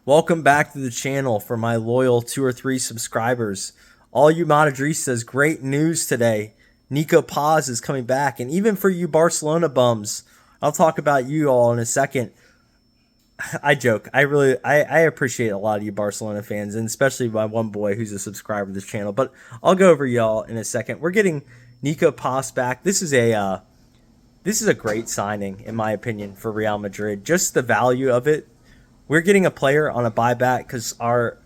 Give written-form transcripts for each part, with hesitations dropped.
Welcome back to the channel for my loyal 2 or 3 subscribers. All you Madridistas, great news today. Nico Paz is coming back, and even for you Barcelona bums, I'll talk about you all in a second. I joke. I appreciate a lot of you Barcelona fans, and especially my one boy who's a subscriber to this channel. But I'll go over y'all in a second. We're getting Nico Paz back. This is a great signing, in my opinion, for Real Madrid. Just the value of it. We're getting a player on a buyback because our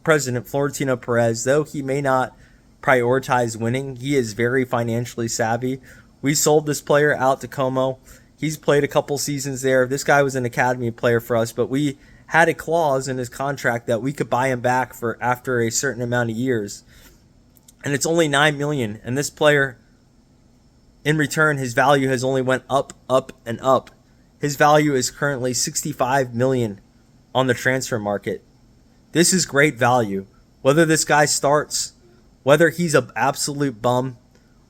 president, Florentino Perez, though he may not prioritize winning, he is very financially savvy. We sold this player out to Como. He's played a couple seasons there. This guy was an academy player for us, but we had a clause in his contract that we could buy him back for after a certain amount of years. And it's only $9 million. And this player, in return, his value has only went up, and up. His value is currently $65 million on the transfer market. This is great value. Whether this guy starts, whether he's an absolute bum,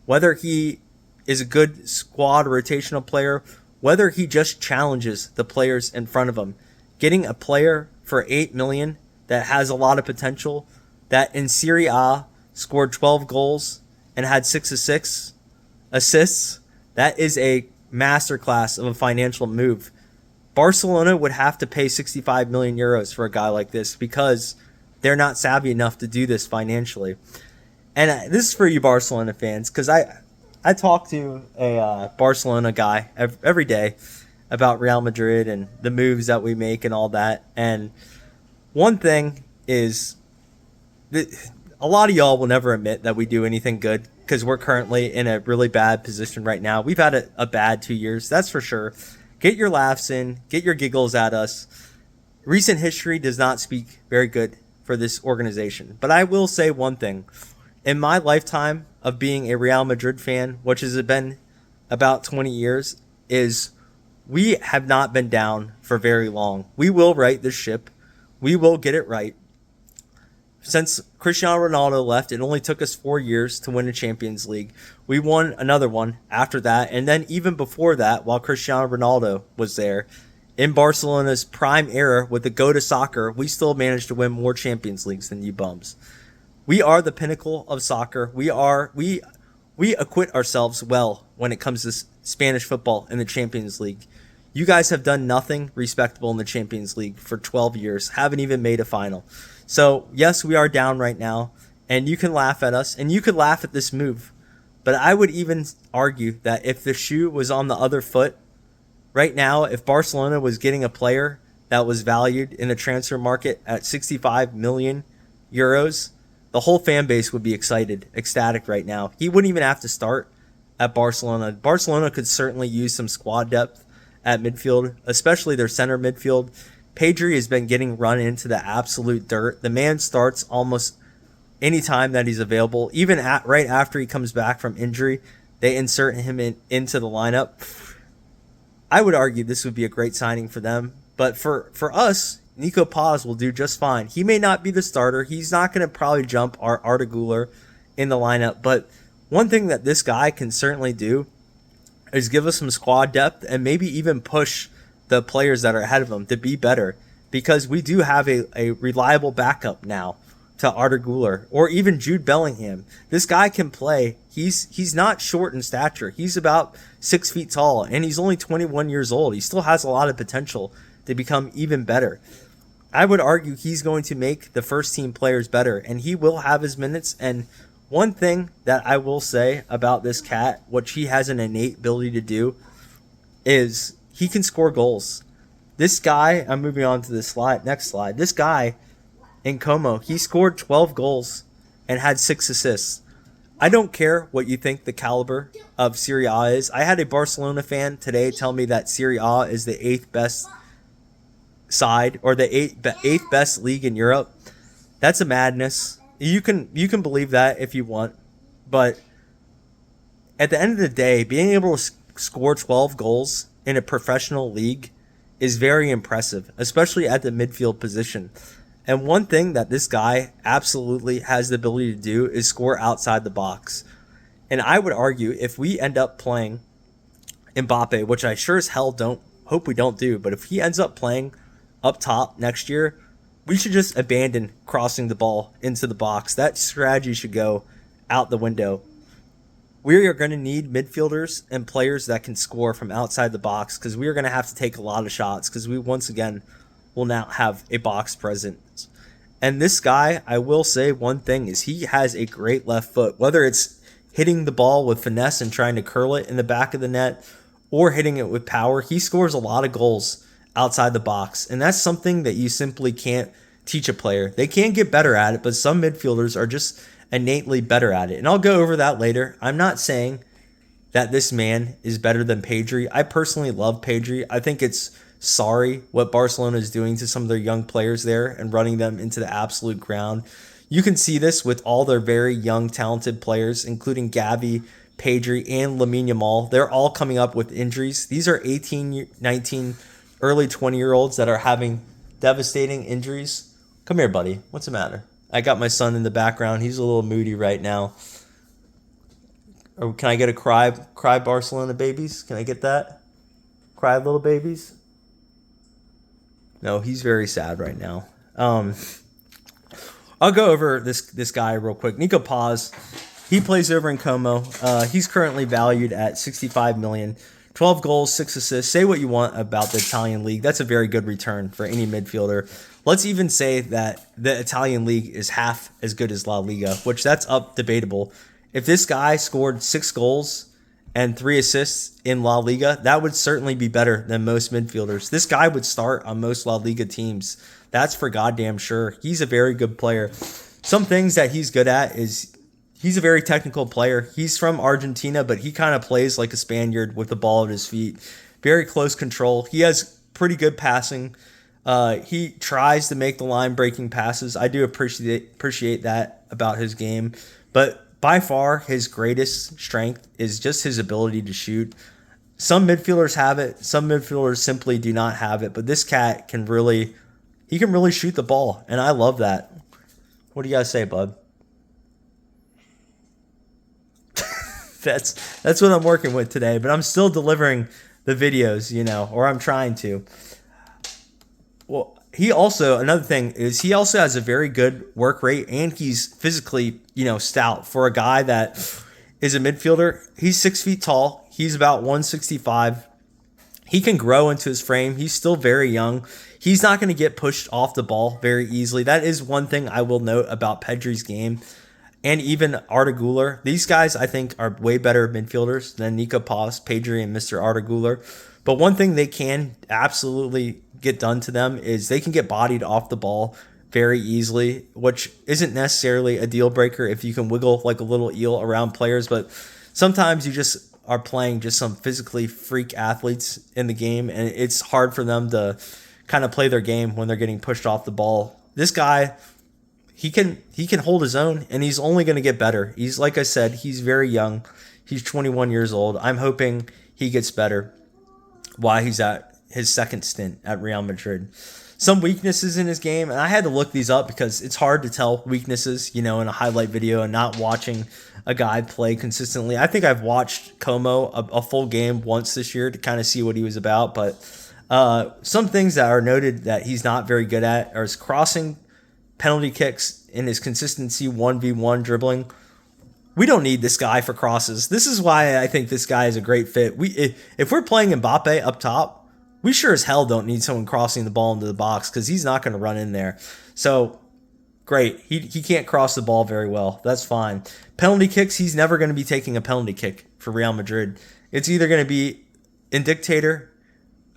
whether he is a good squad rotational player, whether he just challenges the players in front of him. Getting a player for $8 million that has a lot of potential, that in Serie A scored 12 goals and had 6 assists, that is a masterclass of a financial move. Barcelona would have to pay 65 million euros for a guy like this because they're not savvy enough to do this financially. And this is for you Barcelona fans, because I talk to a Barcelona guy every day about Real Madrid and the moves that we make and all that. And one thing is that a lot of y'all will never admit that we do anything good because we're currently in a really bad position right now. We've had a bad 2 years, that's for sure. Get your laughs in, get your giggles at us. Recent history does not speak very good for this organization. But I will say one thing. In my lifetime of being a Real Madrid fan, which has been about 20 years, is we have not been down for very long. We will right this ship. We will get it right. Since Cristiano Ronaldo left, it only took us 4 years to win a Champions League. We won another one after that, and then even before that, while Cristiano Ronaldo was there, in Barcelona's prime era with the go to soccer, we still managed to win more Champions Leagues than you bums. We are the pinnacle of soccer. We acquit ourselves well when it comes to Spanish football in the Champions League. You guys have done nothing respectable in the Champions League for 12 years, haven't even made a final. So, yes, we are down right now, and you can laugh at us, and you could laugh at this move. But I would even argue that if the shoe was on the other foot, right now, if Barcelona was getting a player that was valued in the transfer market at 65 million euros, the whole fan base would be ecstatic right now. He wouldn't even have to start at Barcelona. Barcelona could certainly use some squad depth at midfield, especially their center midfield. Pedri has been getting run into the absolute dirt. The man starts almost any time that he's available. Even right after he comes back from injury, they insert him into the lineup. I would argue this would be a great signing for them. But for us, Nico Paz will do just fine. He may not be the starter. He's not going to probably jump our Arda Güler in the lineup. But one thing that this guy can certainly do is give us some squad depth and maybe even push the players that are ahead of him to be better, because we do have a reliable backup now to Arda Güler or even Jude Bellingham. This guy can play. He's not short in stature. He's about 6 feet tall, and he's only 21 years old. He still has a lot of potential to become even better. I would argue he's going to make the first team players better, and he will have his minutes. And one thing that I will say about this cat, which he has an innate ability to do, is he can score goals. This guy, I'm moving on to this next slide. This guy in Como, he scored 12 goals and had 6 assists. I don't care what you think the caliber of Serie A is. I had a Barcelona fan today tell me that Serie A is the 8th best side, or the eighth best league in Europe. That's a madness. You can believe that if you want, but at the end of the day, being able to score 12 goals in a professional league is very impressive, especially at the midfield position. And one thing that this guy absolutely has the ability to do is score outside the box. And I would argue if we end up playing Mbappe, which I sure as hell hope we don't do, but if he ends up playing up top next year, we should just abandon crossing the ball into the box. That strategy should go out the window. We are going to need midfielders and players that can score from outside the box because we are going to have to take a lot of shots because we once again will now have a box presence. And this guy, I will say one thing, is he has a great left foot. Whether it's hitting the ball with finesse and trying to curl it in the back of the net or hitting it with power, he scores a lot of goals outside the box. And that's something that you simply can't teach a player. They can get better at it, but some midfielders are just innately better at it. And I'll go over that later. I'm not saying that this man is better than Pedri. I personally love Pedri. I think it's sorry what Barcelona is doing to some of their young players there and running them into the absolute ground. You can see this with all their very young, talented players, including Gavi, Pedri, and Lamine Yamal. They're all coming up with injuries. These are 18, 19, early 20-year-olds that are having devastating injuries. Come here, buddy. What's the matter? I got my son in the background. He's a little moody right now. Or can I get a cry Barcelona babies? Can I get that? Cry little babies? No, he's very sad right now. I'll go over this guy real quick. Nico Paz, he plays over in Como. He's currently valued at $65 million. 12 goals, 6 assists. Say what you want about the Italian league. That's a very good return for any midfielder. Let's even say that the Italian league is half as good as La Liga, which that's up debatable. If this guy scored 6 goals and 3 assists in La Liga, that would certainly be better than most midfielders. This guy would start on most La Liga teams. That's for goddamn sure. He's a very good player. Some things that he's good at is he's a very technical player. He's from Argentina, but he kind of plays like a Spaniard with the ball at his feet. Very close control. He has pretty good passing. He tries to make the line-breaking passes. I do appreciate that about his game. But by far, his greatest strength is just his ability to shoot. Some midfielders have it. Some midfielders simply do not have it. But this cat can really shoot the ball, and I love that. What do you guys say, bud? That's what I'm working with today, but I'm still delivering the videos, or I'm trying to. Well, another thing is he also has a very good work rate, and he's physically, stout for a guy that is a midfielder. He's 6 feet tall. He's about 165. He can grow into his frame. He's still very young. He's not going to get pushed off the ball very easily. That is one thing I will note about Pedri's game. And even Arda Güler. These guys, I think, are way better midfielders than Nico Paz, Pedri, and Mr. Arda Güler. But one thing they can absolutely get done to them is they can get bodied off the ball very easily, which isn't necessarily a deal breaker if you can wiggle like a little eel around players. But sometimes you just are playing just some physically freak athletes in the game, and it's hard for them to kind of play their game when they're getting pushed off the ball. This guy, he can hold his own, and he's only going to get better. He's, like I said, he's very young. He's 21 years old. I'm hoping he gets better while he's at his second stint at Real Madrid. Some weaknesses in his game, and I had to look these up because it's hard to tell weaknesses, in a highlight video and not watching a guy play consistently. I think I've watched Como a full game once this year to kind of see what he was about, but some things that are noted that he's not very good at are his crossing, penalty kicks, and his consistency 1v1 dribbling. We don't need this guy for crosses. This is why I think this guy is a great fit. If we're playing Mbappe up top, we sure as hell don't need someone crossing the ball into the box because he's not going to run in there. So, great. He can't cross the ball very well. That's fine. Penalty kicks, he's never going to be taking a penalty kick for Real Madrid. It's either going to be in Dictator.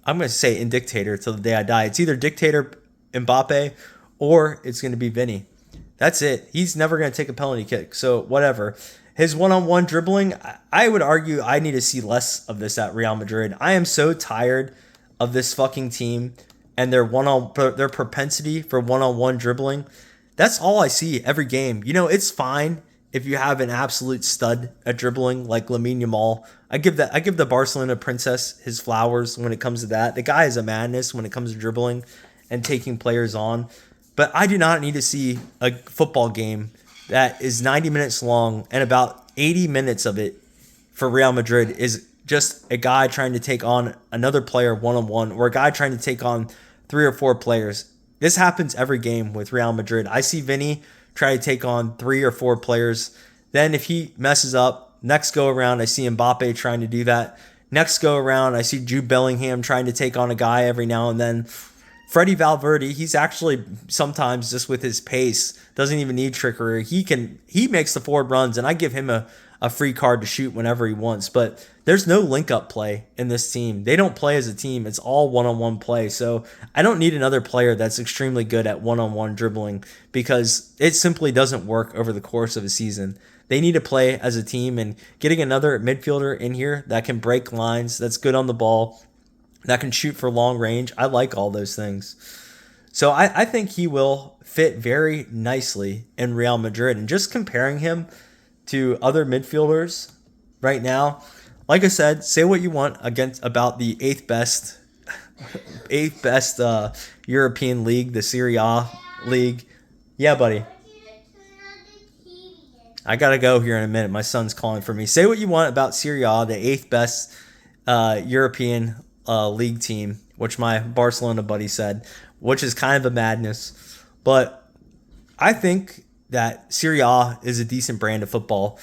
I'm going to say in Dictator till the day I die. It's either Dictator Mbappe or it's going to be Vinny. That's it. He's never going to take a penalty kick. So, whatever. His one-on-one dribbling, I would argue I need to see less of this at Real Madrid. I am so tired of this fucking team and their propensity for one-on-one dribbling. That's all I see every game. It's fine if you have an absolute stud at dribbling like Lamine Yamal. I give the Barcelona princess his flowers when it comes to that. The guy is a madness when it comes to dribbling and taking players on. But I do not need to see a football game that is 90 minutes long and about 80 minutes of it for Real Madrid is just a guy trying to take on another player one-on-one or a guy trying to take on 3 or 4 players. This happens every game with Real Madrid. I see Vinny try to take on 3 or 4 players. Then if he messes up, next go around, I see Mbappe trying to do that. Next go around, I see Jude Bellingham trying to take on a guy every now and then. Freddie Valverde, he's actually sometimes just with his pace, doesn't even need trickery. He makes the forward runs, and I give him a free card to shoot whenever he wants. But there's no link-up play in this team. They don't play as a team. It's all one-on-one play. So I don't need another player that's extremely good at one-on-one dribbling because it simply doesn't work over the course of a season. They need to play as a team, and getting another midfielder in here that can break lines, that's good on the ball, that can shoot for long range. I like all those things. So I think he will fit very nicely in Real Madrid. And just comparing him to other midfielders right now, like I said, say what you want about the eighth best European league, the Serie A league. Yeah, buddy. I gotta go here in a minute. My son's calling for me. Say what you want about Serie A, the eighth best European league team, which my Barcelona buddy said, which is kind of a madness. But I think that Serie A is a decent brand of football.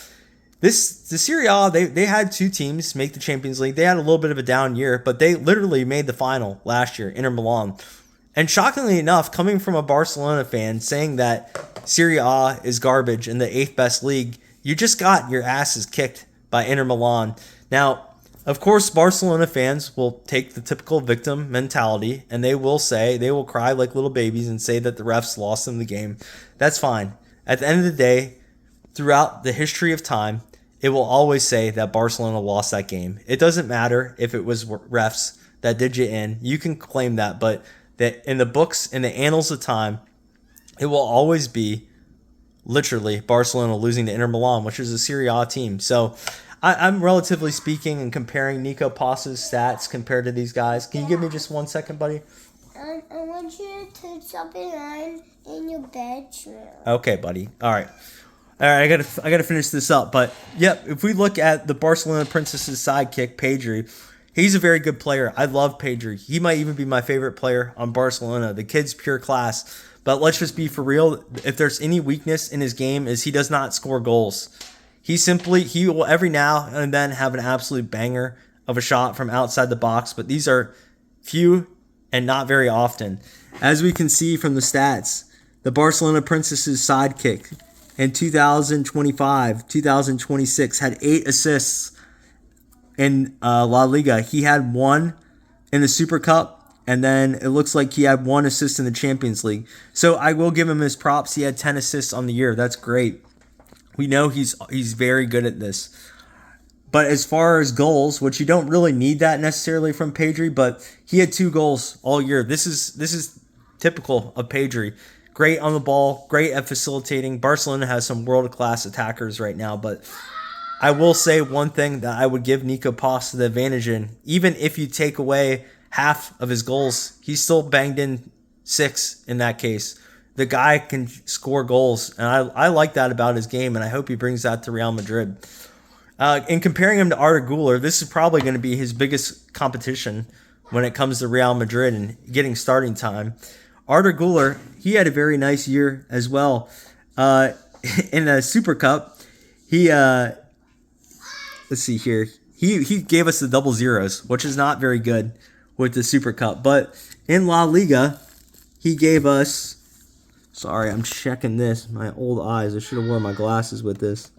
The Serie A, they had 2 teams make the Champions League. They had a little bit of a down year, but they literally made the final last year, Inter Milan. And shockingly enough, coming from a Barcelona fan saying that Serie A is garbage in the 8th best league, you just got your asses kicked by Inter Milan. Now, of course, Barcelona fans will take the typical victim mentality, and they will cry like little babies and say that the refs lost them the game. That's fine. At the end of the day, throughout the history of time, it will always say that Barcelona lost that game. It doesn't matter if it was refs that did you in. You can claim that, but that in the books, in the annals of time, it will always be literally Barcelona losing to Inter Milan, which is a Serie A team. So I'm relatively speaking and comparing Nico Paz's stats compared to these guys. Can you give me just 1 second, buddy? I want you to jump in your bedroom. Okay, buddy. All right. I gotta finish this up. But yep, if we look at the Barcelona Princess's sidekick, Pedri, he's a very good player. I love Pedri. He might even be my favorite player on Barcelona. The kid's pure class. But let's just be for real. If there's any weakness in his game, is he does not score goals. He will every now and then have an absolute banger of a shot from outside the box, but these are few and not very often. As we can see from the stats, the Barcelona Princess's sidekick in 2025-2026 had 8 assists in La Liga. He had 1 in the Super Cup, and then it looks like he had 1 assist in the Champions League. So I will give him his props. He had 10 assists on the year. That's great. We know he's very good at this. But as far as goals, which you don't really need that necessarily from Pedri, but he had 2 goals all year. This is typical of Pedri. Great on the ball, great at facilitating. Barcelona has some world-class attackers right now, but I will say one thing that I would give Nico Paz the advantage in. Even if you take away half of his goals, he still banged in 6 in that case. The guy can score goals, and I like that about his game, and I hope he brings that to Real Madrid. In comparing him to Arda Güler, this is probably going to be his biggest competition when it comes to Real Madrid and getting starting time. Arda Güler, he had a very nice year as well. In the Super Cup, let's see here. He gave us the double zeros, which is not very good with the Super Cup. But in La Liga, he gave us... Sorry, I'm checking this. My old eyes. I should have worn my glasses with this.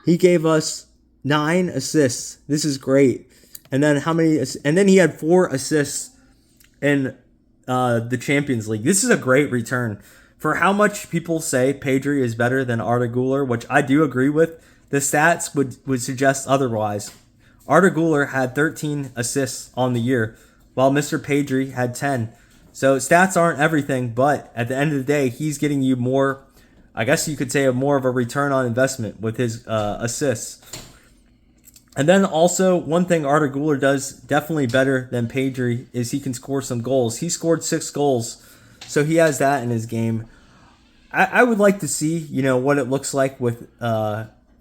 He gave us 9 assists. This is great. And then And then he had 4 assists in the Champions League. This is a great return. For how much people say Pedri is better than Arda Güler, which I do agree with, the stats would suggest otherwise. Arda Güler had 13 assists on the year, while Mr. Pedri had 10. So stats aren't everything, but at the end of the day, he's getting you more, I guess you could say, more of a return on investment with his assists. And then also, one thing Arda Güler does definitely better than Pedri is he can score some goals. He scored 6 goals, so he has that in his game. I would like to see, what it looks like with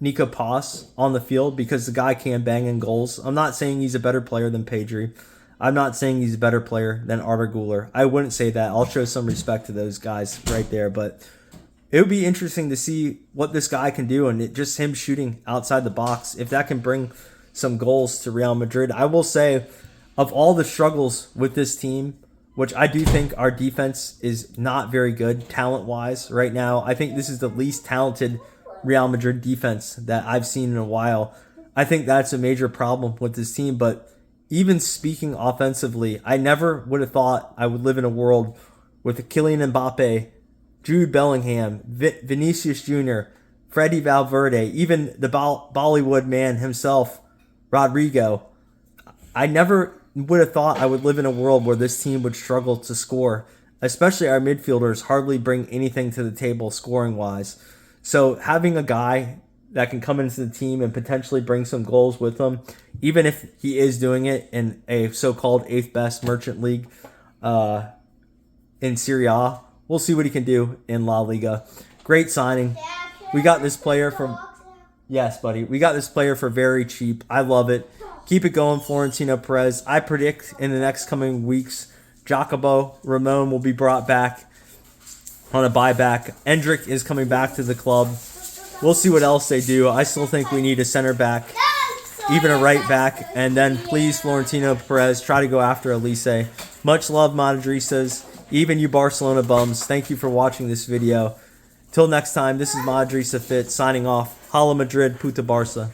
Nico Paz on the field, because the guy can bang in goals. I'm not saying he's a better player than Pedri. I'm not saying he's a better player than Arda Güler. I wouldn't say that. I'll show some respect to those guys right there. But it would be interesting to see what this guy can do, and just him shooting outside the box, if that can bring some goals to Real Madrid. I will say, of all the struggles with this team, which I do think our defense is not very good talent-wise right now. I think this is the least talented Real Madrid defense that I've seen in a while. I think that's a major problem with this team. But even speaking offensively, I never would have thought I would live in a world with Kylian Mbappe, Jude Bellingham, Vinicius Jr., Freddie Valverde, even the Bollywood man himself, Rodrigo. I never would have thought I would live in a world where this team would struggle to score, especially our midfielders hardly bring anything to the table scoring-wise. So having a guy that can come into the team and potentially bring some goals with him, even if he is doing it in a so-called 8th best merchant league in Serie A, we'll see what he can do in La Liga. Great signing. We got this player from... Yes, buddy. We got this player for very cheap. I love it. Keep it going, Florentino Perez. I predict in the next coming weeks, Jacobo Ramon will be brought back on a buyback. Endrick is coming back to the club. We'll see what else they do. I still think we need a center back, even a right back. And then please, Florentino Perez, try to go after Elise. Much love, Madridistas. Even you Barcelona bums. Thank you for watching this video. Till next time, this is MadridistaFitz signing off. Hala Madrid, Puta Barca.